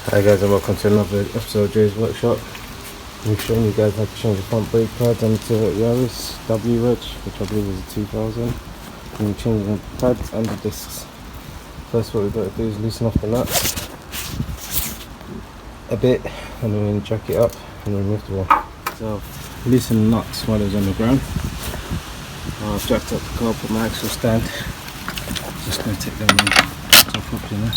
Hi guys, and welcome to another episode of Jay's Workshop. I'm showing you guys how to change the front brake pads onto Yaris W Reg, which I believe is a 2000. And you change the pads and the discs. First, what we've got to do is loosen off the nuts a bit, and then jack it up and remove the one. So loosen the nuts while it's on the ground. I've jacked up the car, put my axle stand. Just going to take them off properly now.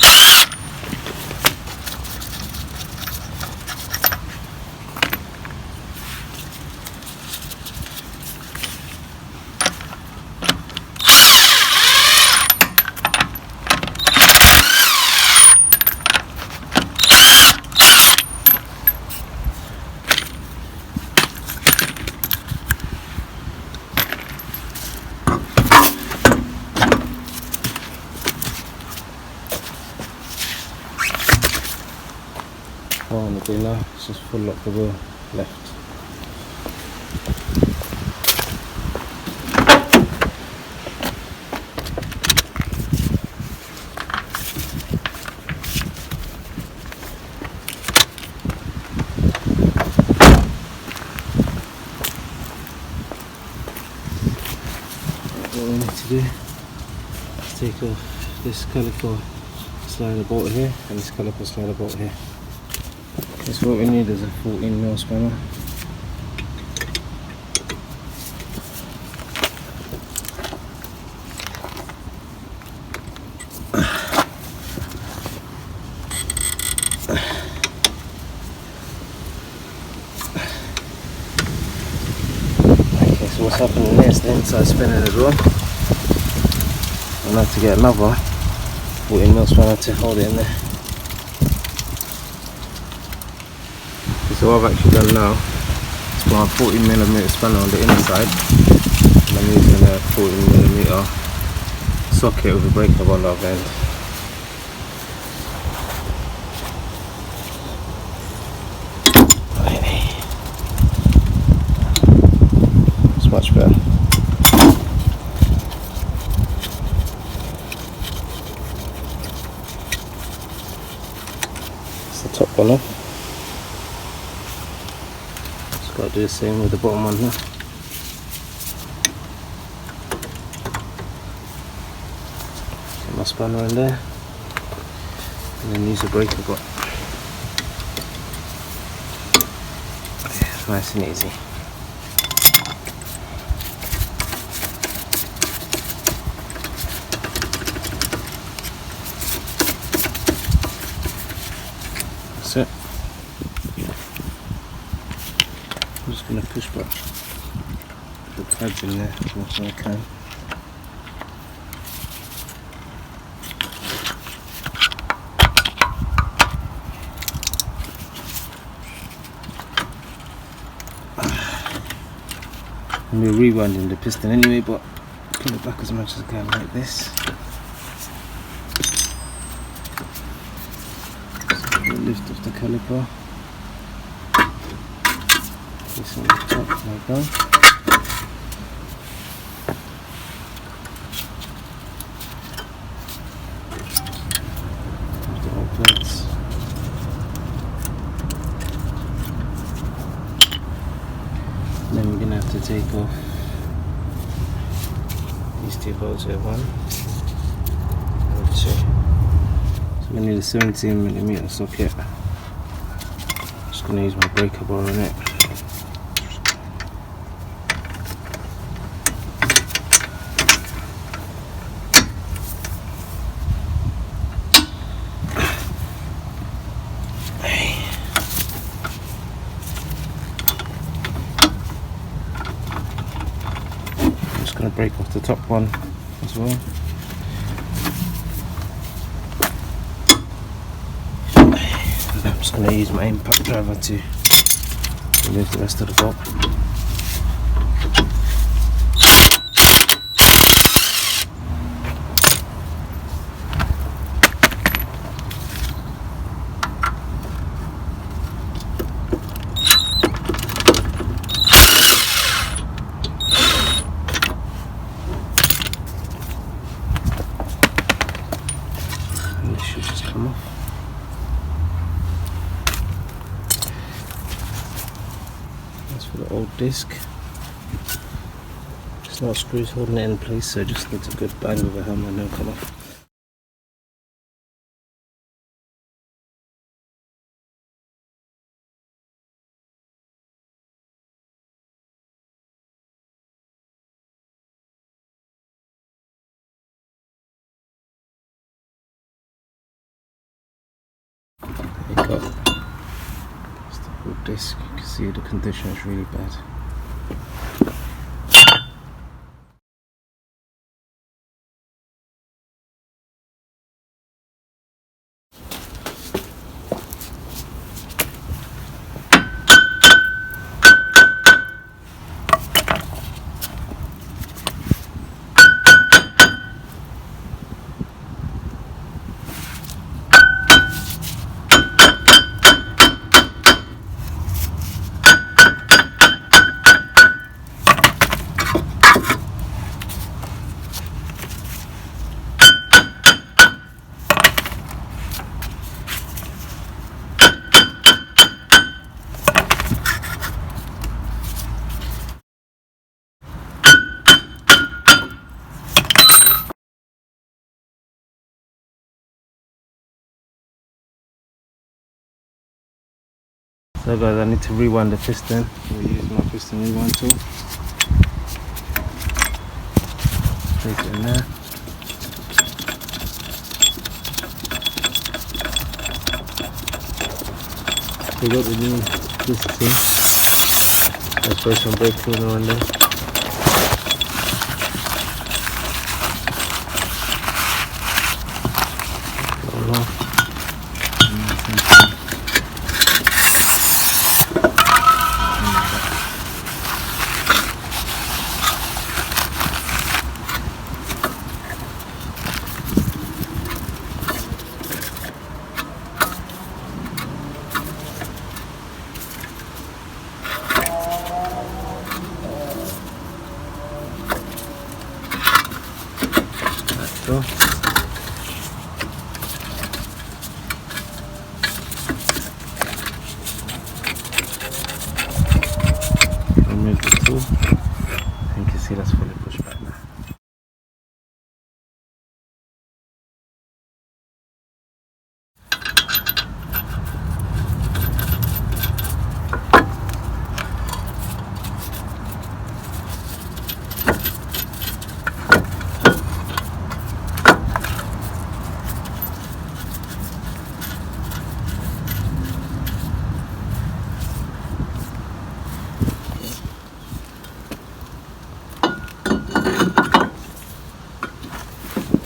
What I'm going to do now is just pull up the wheel left. What we need to do is take off this caliper slider bolt here and this caliper slider bolt here. So what we need is a 14mm spanner. Okay, so what's happening is the inside spinning as well. I'll have to get another 14mm spanner to hold it in there. So what I've actually done now is put a 14mm spanner on the inside, and I'm using a 14mm socket with a breaker on the other end. It's much better. It's the top one off. Got to do the same with the bottom one here. Get my spanner in there, and then use the breaker bar. Yeah, nice and easy. That's it. I'm just going to push back the pads in there as much as I can. I'm rewinding the piston anyway, but pull it back as much as I can like this. So lift off the caliper. This on the top, like that. The old plates. Then we're going to have to take off these two bolts here, 1 and 2. So we need a 17mm socket. I'm just going to use my breaker bar on it. Going to break off the top one as well. And I'm just going to use my impact driver to remove the rest of the bolt. And this should just come off. old disc. It's not screws holding it in place, so it just needs a good bang with a hammer and it'll come off. There you go. It's the whole disc. You can see the condition is really bad. So guys, I need to rewind the piston. We'll use my piston rewind tool. Place it in there. We got the new discs in. Let's spray some brake cleaner on there. Go. Remove the tool. And you can see that's fully pushed back now.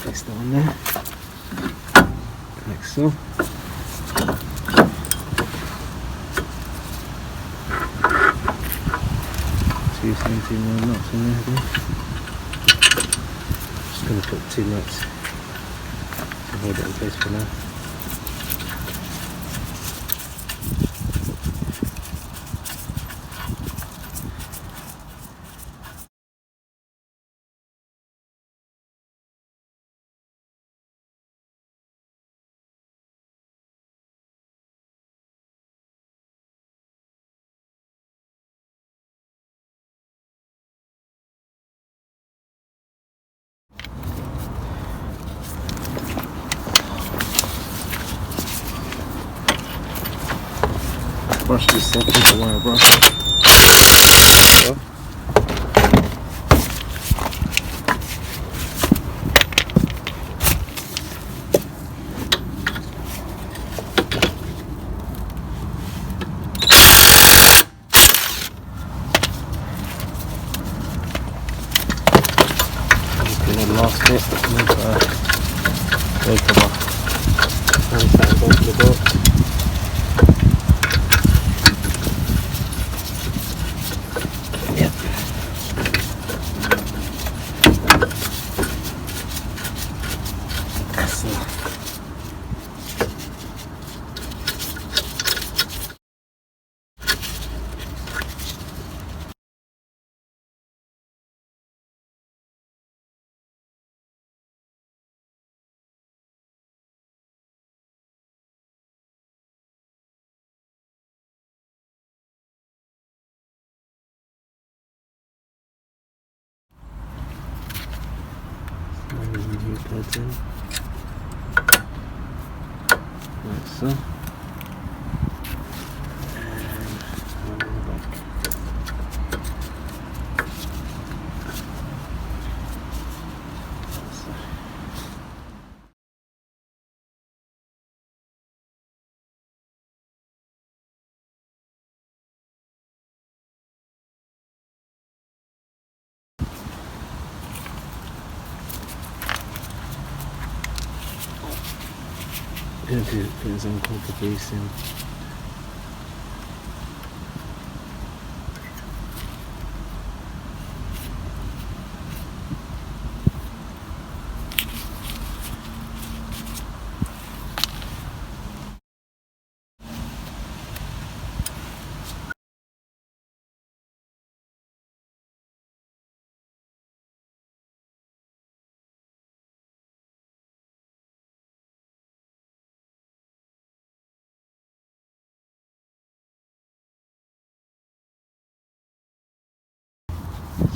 Place that on there, like so. Two 17mm nuts in there again. Just going to put 2 nuts to hold it in place for now. Brush this up with the wire brush. So. The last bit, and then put a brake cover and tighten both the bolts. new pads in, like so, and one in the back. Put some copper base in.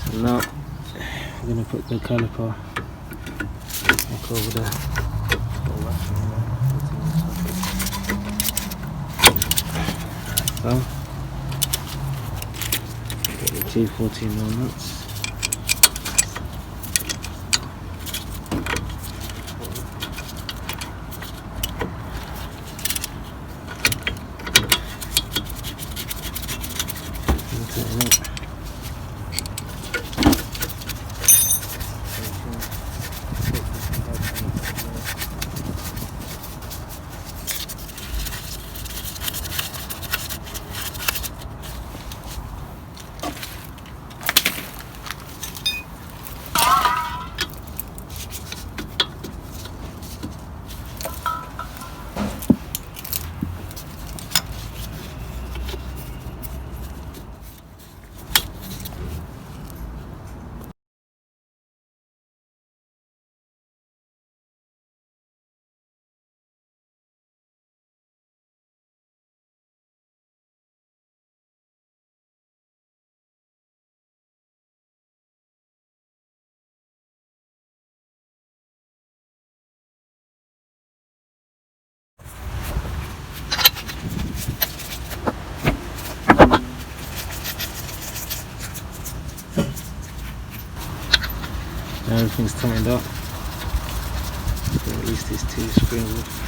So now we're going to put the caliper back over there. So, get the two 14mm nuts. Now everything's tightened up. So at least these two springs off.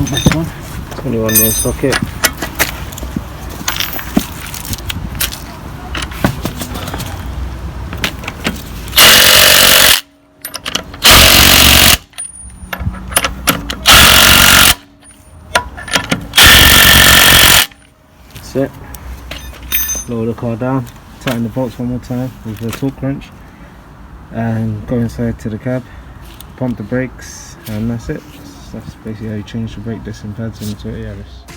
This one, 21mm socket. That's it. Lower the car down, tighten the bolts one more time with the torque wrench, and go inside to the cab, pump the brakes, and that's it. That's basically how you change the brake disc and pads in the Yaris.